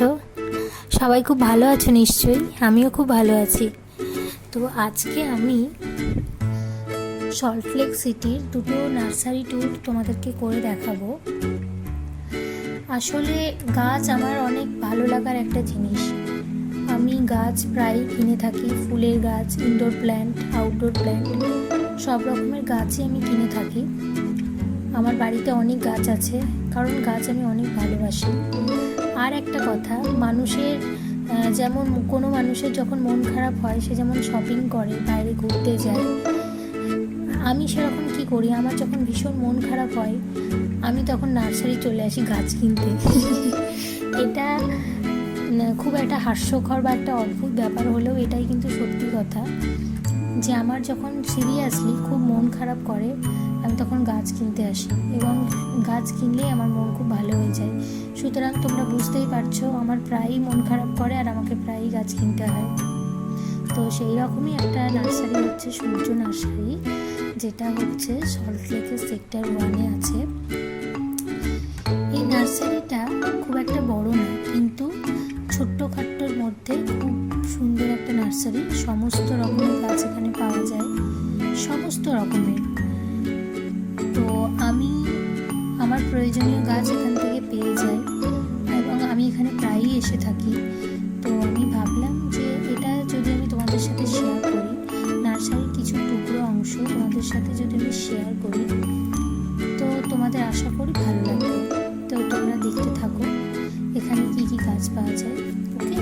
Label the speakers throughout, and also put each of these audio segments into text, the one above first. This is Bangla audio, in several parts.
Speaker 1: আছো? সবাই খুব ভালো আছো নিশ্চয়ই। আমিও খুব ভালো আছি। তো আজকে আমি সল্টলেক সিটির দুটো নার্সারি ট্যুর তোমাদেরকে করে দেখাবো। আসলে গাছ আমার অনেক ভালো লাগার একটা জিনিস। আমি গাছ প্রায় কিনে থাকি, ফুলের গাছ, ইনডোর প্ল্যান্ট, আউটডোর প্ল্যান্ট, সব রকমের গাছই আমি কিনে থাকি। আমার বাড়িতে অনেক গাছ আছে, কারণ গাছ আমি অনেক ভালোবাসি। আর একটা কথা, মানুষের যেমন কোনো মানুষের যখন মন খারাপ হয়, সে যেমন শপিং করে, বাইরে ঘুরতে যায়, আমি সেরকম কি করি, আমার যখন ভীষণ মন খারাপ হয় আমি তখন নার্সারি চলে আসি গাছ কিনতে। এটা খুব একটা হাস্যকর বা একটা অদ্ভুত ব্যাপার হলেও এটাই কিন্তু সত্যি কথা, যে আমার যখন সিরিয়াসলি খুব মন খারাপ করে আমি তখন গাছ কিনতে আসি, এবং গাছ কিনলেই আমার মন খুব ভালো হয়ে যায়। সুতরাং তোমরা বুঝতেই পারছো, আমার প্রায়ই মন খারাপ করে আর আমাকে প্রায়ই গাছ কিনতে হয়। তো সেই রকমই একটা নার্সারি হচ্ছে সূর্য নার্সারি, যেটা হচ্ছে সল্টলেকের সেক্টর 1-এ আছে। এই নার্সারিটা খুব একটা বড় না, কিন্তু ছোট্টখাট্টোর মধ্যে খুব সুন্দর একটা নার্সারি। সমস্ত রকমের গাছ এখানে পাওয়া যায়, সমস্ত রকমের। তো আমি আমার প্রয়োজনীয় গাছ এখান থেকে পেয়ে যাই, এবং আমি এখানে প্রায়ই এসে থাকি। তো আমি ভাবলাম যে এটা যদি আমি তোমাদের সাথে শেয়ার করি, নার্সারির কিছু টুকরো অংশ তোমাদের সাথে যদি আমি শেয়ার করি, তো তোমাদের আশা করি ভালো লাগবে। তো তোমরা দেখতে থাকো এখানে কি কি গাছ পাওয়া যায়। ওকে,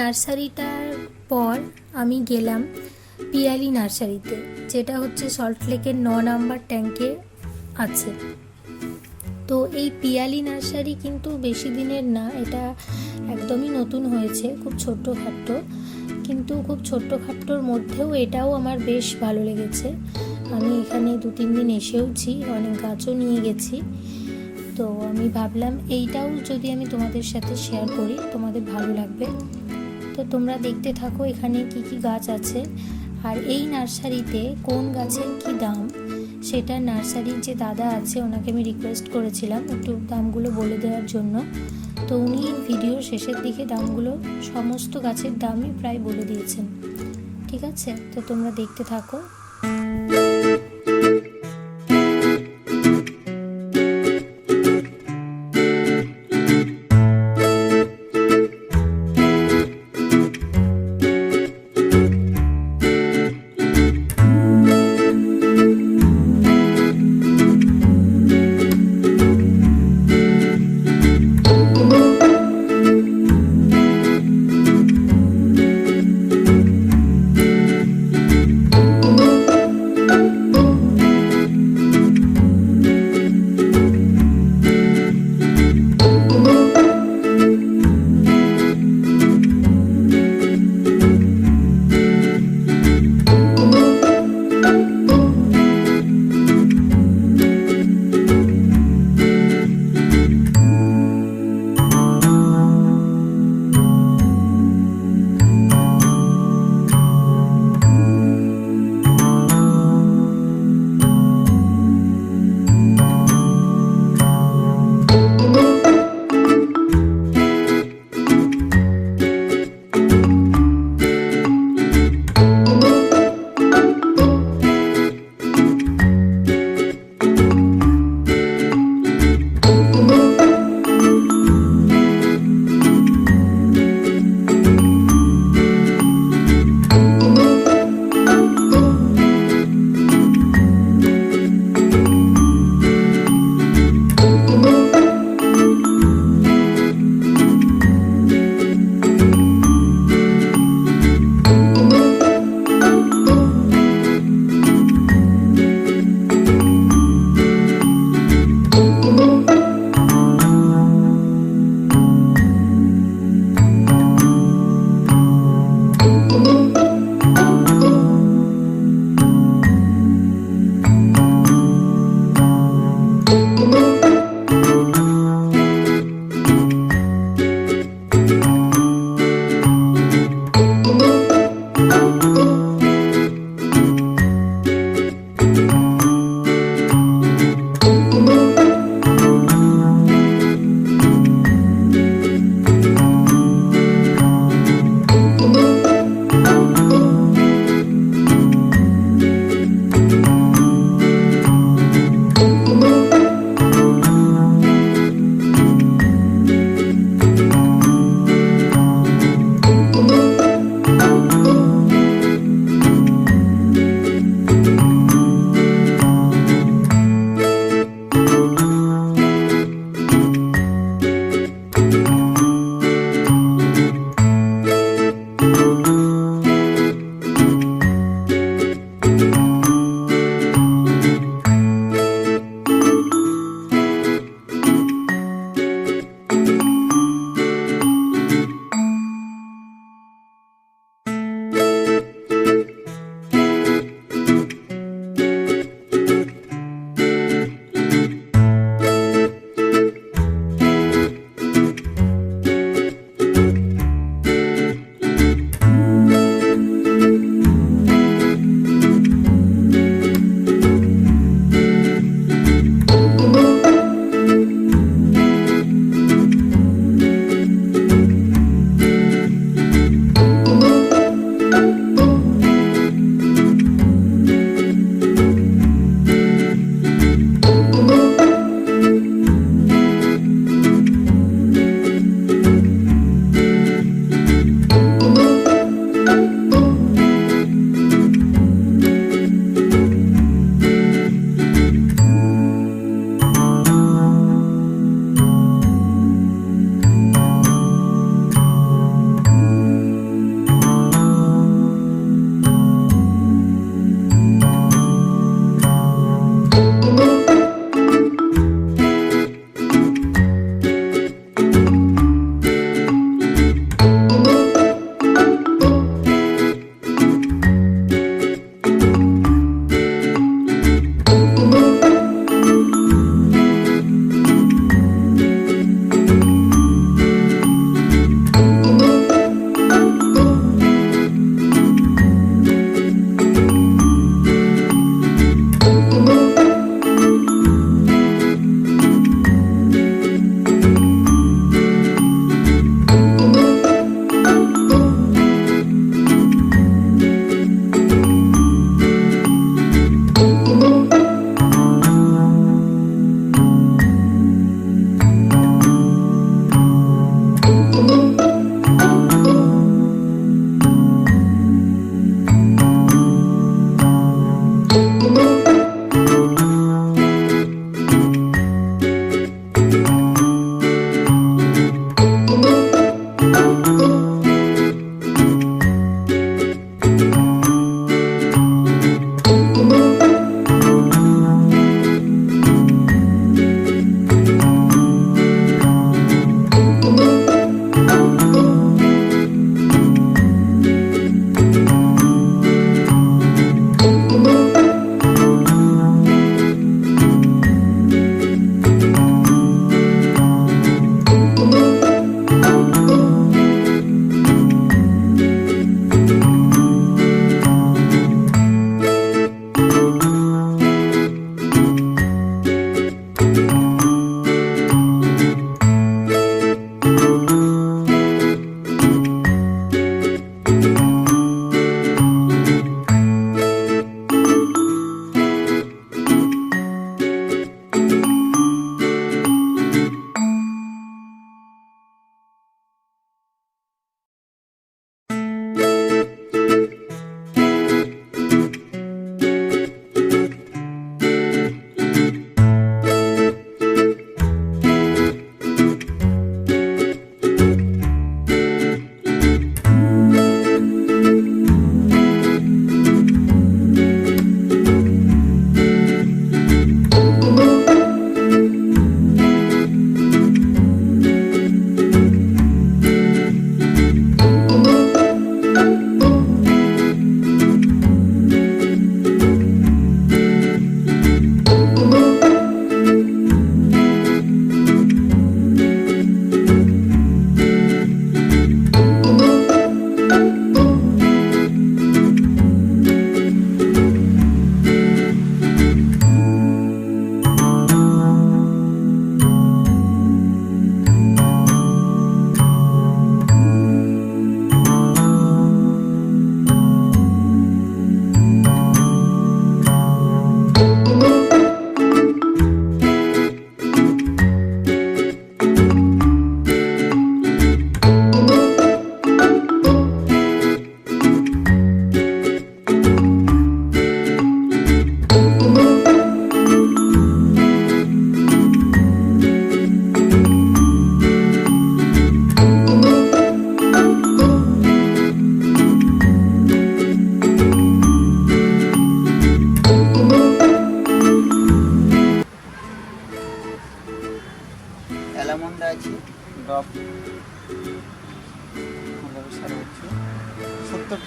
Speaker 1: নার্সারিটার পর আমি গেলাম পিয়ালি নার্সারিতে, যেটা হচ্ছে সল্টলেকের 9 নাম্বার ট্যাঙ্কে আছে। তো এই পিয়ালি নার্সারি কিন্তু বেশি দিনের না, এটা একদমই নতুন হয়েছে, খুব ছোট্টখাট্টো, কিন্তু খুব ছোট্টখাট্টোর মধ্যেও এটাও আমার বেশ ভালো লেগেছে। আমি এখানে 2-3 দিন এসেওছি, অনেক গাছও নিয়ে গেছি। তো আমি ভাবলাম এইটাও যদি আমি তোমাদের সাথে শেয়ার করি, তোমাদের ভালো লাগবে। তো তোমরা দেখতে থাকো এখানে কি কি গাছ আছে, আর এই নার্সারিতে কোন গাছের কি দাম সেটা নার্সারির যে দাদা আছে ওনাকে আমি রিকোয়েস্ট করেছিলাম একটু দামগুলো বলে দেওয়ার জন্য। তো উনি ভিডিওর শেষের দিকে দামগুলো সমস্ত গাছের দামই প্রায় বলে দিয়েছেন। ঠিক আছে, তো তোমরা দেখতে থাকো।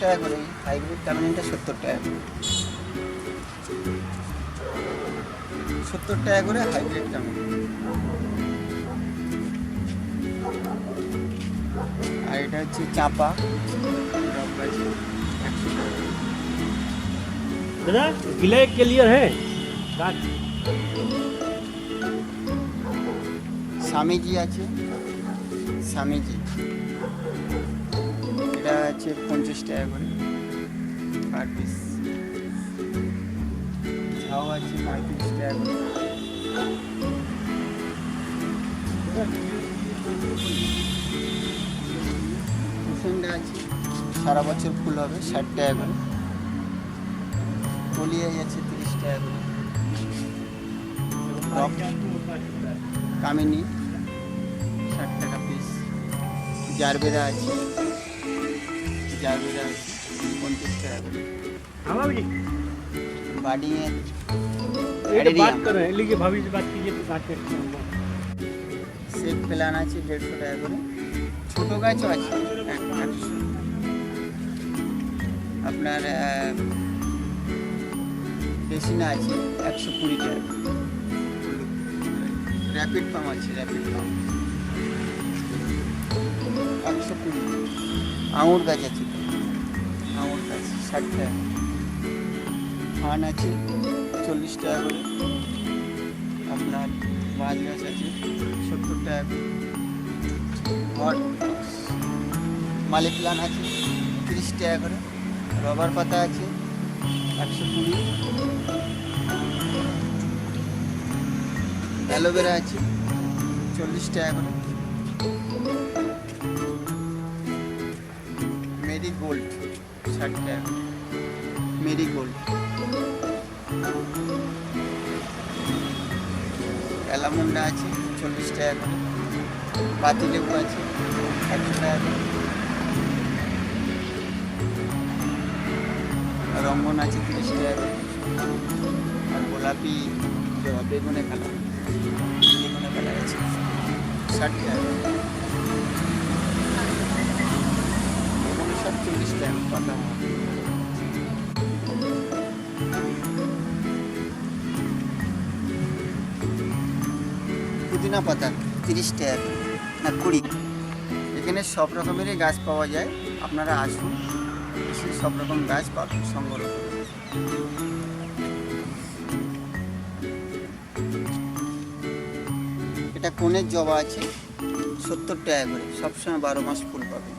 Speaker 2: টাকা করে, হাইব্রিড টার্মিনেটটা 70 টাকা করে, 70 টাকা করে হাইব্রিড টার্মিনেট। আর এটা হচ্ছে চাপা
Speaker 3: दादा गिले क्लियर है
Speaker 2: স্বামীজি আছে, স্বামীজি এটা আছে 50 টাকা করে পার পিস। ঝাউ আছে 35 টাকা করে। কুসুমটা আছে সারা বছর ফুল হবে 60 টাকা করে। কলিয়াই আছে 30 টাকা করে। কামিনী 60 টাকা পিস। জারবেরা আছে, জারবেরা আছে 50 টাকা করে। बाडिंग
Speaker 3: बात कर रहे हैं, लेकिन भाभी से बात कीजिए तो बात करते हैं।
Speaker 2: सेब प्लान আছে 150 টাকা করে। ছোট গাছও আছে 100। আপনার বেসিনা আছে 120 টাকা। র্যাপিড পাম আছে, র্যাপিড পাম 120। আঙুর গাছ আছে, আঙুর গাছ 60 টাকা। ধান আছে 40 টাকা করে। আপনার বাঁশ গাছ আছে 70 টাকা করে। হট মালি প্লান আছে 30 টাকা করে। রবার পাতা আছে 120। অ্যালোভেরা আছে 40 টাকা করে। মেরিগোল্ড 60 টাকা। মেরিগোল্ড। অ্যালামন্ডা আছে 40 টাকা করে। পাতিলেবু আছে 100 টাকা করে। রঙ্গন আছে 30 টাকা করে। আর গোলাপি বেগুনে কালার, বেগুনে কালার আছে 60 টাকা। এগুলো সব 40 টাকা পাতা। পুদিনা পাতা 30 টাকা না 20। এখানে সব রকমেরই গাছ পাওয়া যায়, আপনারা আসুন, এসে সব রকম গাছ পাবেন সংগ্রহ করে। এটা কোণের জবা আছে 70 টাকা করে। সবসময় 12 মাস ফুল পাবেন।